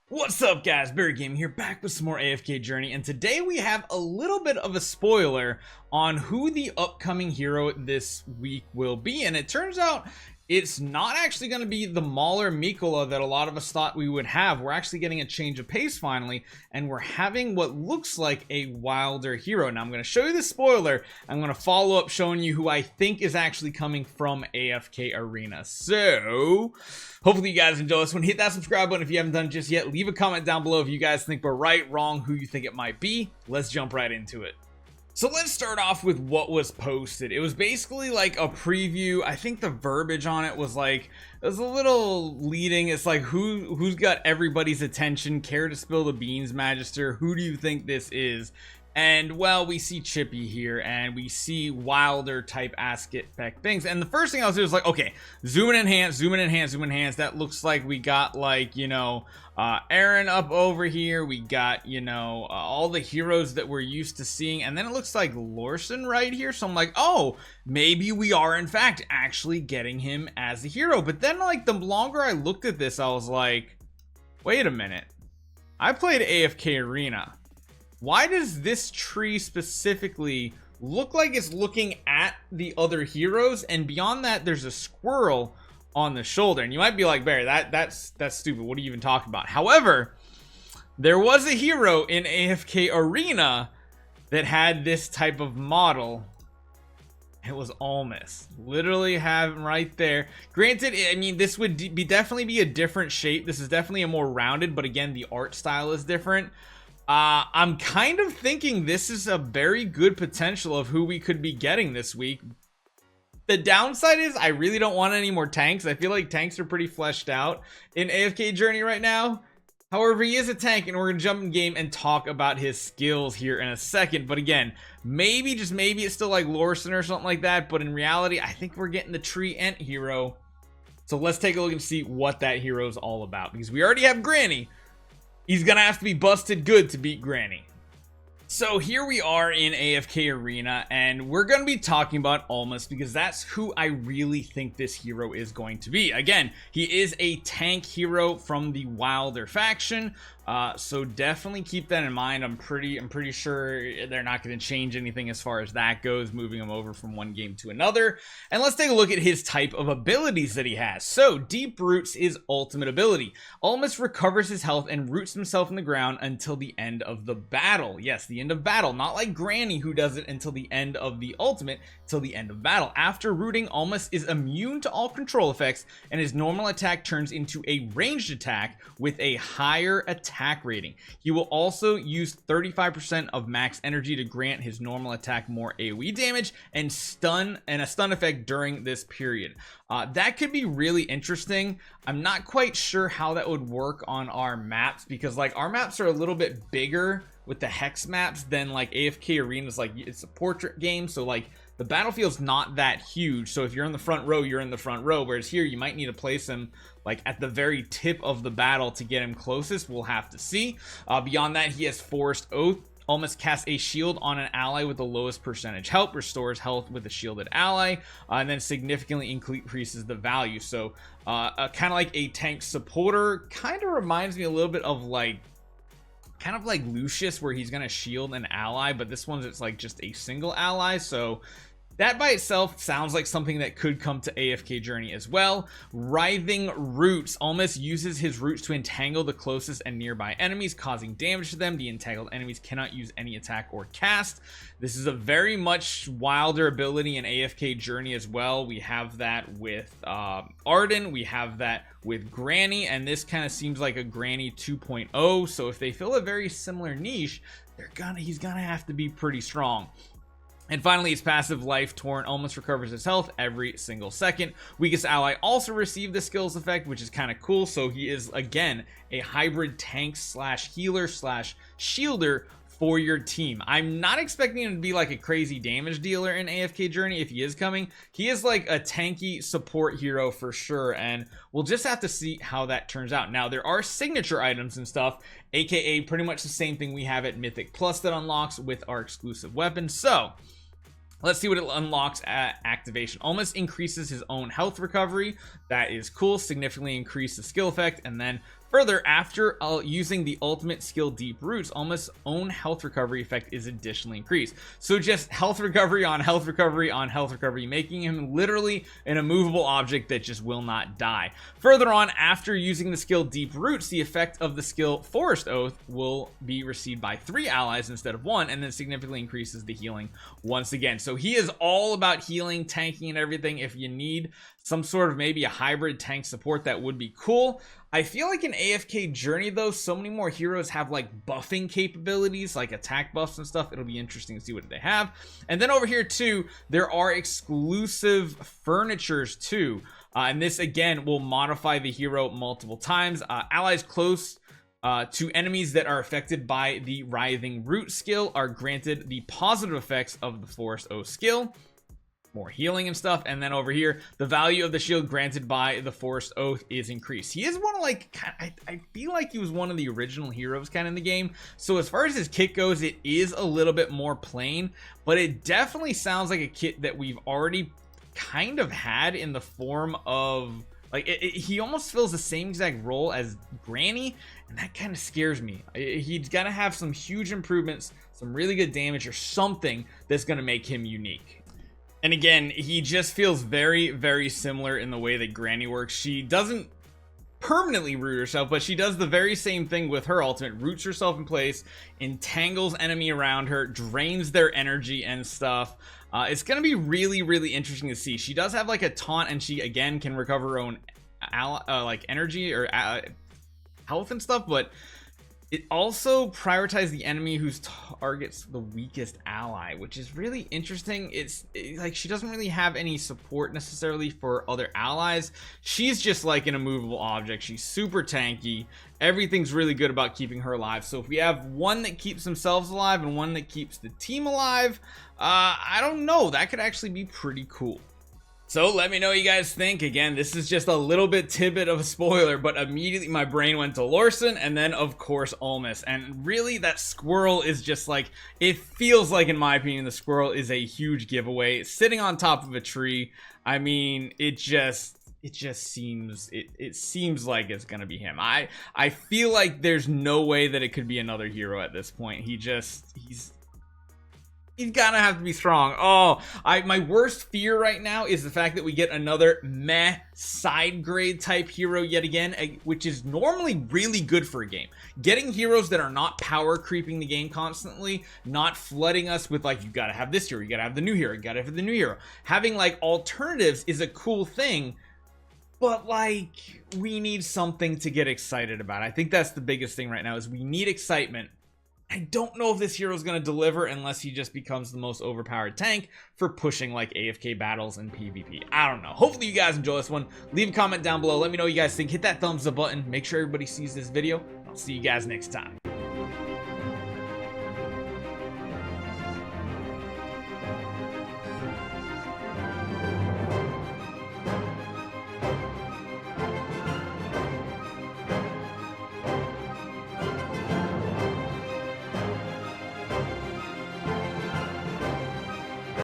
What's up guys, Barry Gaming here, back with some more AFK Journey, and today we have a little bit of a spoiler on who the upcoming hero this week will be, and it turns out it's not actually going to be the Mauler Mikola that a lot of us thought we would have. We're actually getting a change of pace finally, and we're having what looks like a wilder hero. Now I'm going to show you the spoiler. I'm going to follow up showing you who I think is actually coming from AFK Arena. So hopefully you guys enjoy this one. Hit that subscribe button if you haven't done it just yet. Leave a comment down below if you guys think we're right, wrong, who you think it might be. Let's jump right into it. So let's start off with what was posted. It was basically like a preview. I think the verbiage on it was like, it was a little leading. It's like, who's got everybody's attention? Care to spill the beans, Magister? Who do you think this is? And well, we see Chippy here, and we see wilder type aspect things. And the first thing I was doing was like, okay, zoom in, enhance, zoom in, enhance, zoom in, enhance. That looks like we got like, you know, Aaron up over here. We got, you know, all the heroes that we're used to seeing. And then it looks like Lorsan right here. So I'm like, oh, maybe we are in fact actually getting him as a hero. But then like the longer I looked at this, I was like, wait a minute. I played AFK Arena. Why does this tree specifically look like it's looking at the other heroes, and beyond that there's a squirrel on the shoulder? And you might be like, Barry, that's stupid, what are you even talking about? However, there was a hero in AFK Arena that had this type of model. It was Ulmus. Literally have him right there. Granted, I mean, this would definitely be a different shape. This is definitely a more rounded, but again, the art style is different. I'm kind of thinking this is a very good potential of who we could be getting this week. The downside is I really don't want any more tanks. I feel like tanks are pretty fleshed out in AFK Journey right now. However, he is a tank, and we're gonna jump in game and talk about his skills here in a second. But again, maybe, just maybe, it's still like Lorsan or something like that. But in reality, I think we're getting the tree ent hero. So let's take a look and see what that hero is all about, because we already have Granny. He's gonna have to be busted good to beat Granny. So here we are in AFK Arena, and we're going to be talking about Ulmus because that's who I really think this hero is going to be. Again, he is a tank hero from the Wilder faction, so definitely keep that in mind. I'm pretty sure they're not going to change anything as far as that goes, moving him over from one game to another. And let's take a look at his type of abilities that he has. So Deep Roots is ultimate ability. Ulmus recovers his health and roots himself in the ground until the end of the battle. Yes, the end of battle, not like Granny who does it until the end of the ultimate, till the end of battle. After rooting, Ulmus is immune to all control effects, and his normal attack turns into a ranged attack with a higher attack rating. He will also use 35% of max energy to grant his normal attack more AoE damage and a stun effect during this period. That could be really interesting. I'm not quite sure how that would work on our maps, because like our maps are a little bit bigger with the hex maps than like AFK Arena is. Like, it's a portrait game, so like the battlefield's not that huge. So if you're in the front row, you're in the front row, whereas here you might need to place him like at the very tip of the battle to get him closest. We'll have to see. Beyond that, he has Forest Oath. Almost casts a shield on an ally with the lowest percentage health, restores health with a shielded ally, and then significantly increases the value. So kind of like a tank supporter. Kind of reminds me a little bit of like, kind of like Lucius, where he's gonna shield an ally, but this one's, it's like just a single ally. So that by itself sounds like something that could come to AFK Journey as well. Writhing Roots. Ulmus uses his roots to entangle the closest and nearby enemies, causing damage to them. The entangled enemies cannot use any attack or cast. This is a very much wilder ability in AFK Journey as well. We have that with Arden. We have that with Granny, and this kind of seems like a Granny 2.0. So if they fill a very similar niche, he's gonna have to be pretty strong. And finally, his passive Life Torn almost recovers his health every single second. Weakest ally also received the skills effect, which is kind of cool. So he is, again, a hybrid tank slash healer slash shielder for your team. I'm not expecting him to be like a crazy damage dealer in AFK Journey if he is coming. He is like a tanky support hero for sure, and we'll just have to see how that turns out. Now, there are signature items and stuff, aka pretty much the same thing we have at Mythic Plus that unlocks with our exclusive weapons. So let's see what it unlocks at activation. Almost increases his own health recovery. That is cool. Significantly increase the skill effect. And then Further, after using the ultimate skill Deep Roots, Ulmus' own health recovery effect is additionally increased. So just health recovery on health recovery on health recovery, making him literally an immovable object that just will not die. Further on, after using the skill Deep Roots, the effect of the skill Forest Oath will be received by 3 allies instead of 1, and then significantly increases the healing once again. So he is all about healing, tanking, and everything. If you need some sort of maybe a hybrid tank support, that would be cool. I feel like in AFK Journey though, so many more heroes have like buffing capabilities, like attack buffs and stuff. It'll be interesting to see what they have. And then over here too, there are exclusive furnitures too, and this again will modify the hero multiple times. Allies close to enemies that are affected by the Writhing Root skill are granted the positive effects of the Forest Oath skill, more healing and stuff. And then over here, the value of the shield granted by the Forest Oath is increased. He is one of like, I feel like he was one of the original heroes kind of in the game. So as far as his kit goes, it is a little bit more plain, but it definitely sounds like a kit that we've already kind of had in the form of like he almost fills the same exact role as Granny, and that kind of scares me. He's gonna have some huge improvements, some really good damage, or something that's gonna make him unique. And again, he just feels very, very similar in the way that Granny works. She doesn't permanently root herself, but she does the very same thing with her ultimate. Roots herself in place, entangles enemy around her, drains their energy and stuff. It's gonna be really, really interesting to see. She does have like a taunt, and she again can recover her own like energy or health and stuff, but it also prioritizes the enemy who targets the weakest ally, which is really interesting. It's like she doesn't really have any support necessarily for other allies. She's just like an immovable object. She's super tanky. Everything's really good about keeping her alive. So if we have one that keeps themselves alive and one that keeps the team alive, I don't know, that could actually be pretty cool. So let me know what you guys think. Again, this is just a little bit tidbit of a spoiler, but immediately my brain went to Lorsan, and then of course Ulmus. And really that squirrel is just like, it feels like, in my opinion, the squirrel is a huge giveaway. Sitting on top of a tree, I mean, it just seems, it seems like it's gonna be him. I feel like there's no way that it could be another hero at this point. He's gonna have to be strong. Oh, my worst fear right now is the fact that we get another meh side grade type hero yet again, which is normally really good for a game. Getting heroes that are not power creeping the game constantly, not flooding us with like, you gotta have this hero, you gotta have the new hero, you gotta have the new hero. Having like alternatives is a cool thing, but like, we need something to get excited about. I think that's the biggest thing right now, is we need excitement. I don't know if this hero is going to deliver unless he just becomes the most overpowered tank for pushing like AFK battles and PvP. I don't know. Hopefully you guys enjoy this one. Leave a comment down below. Let me know what you guys think. Hit that thumbs up button. Make sure everybody sees this video. I'll see you guys next time.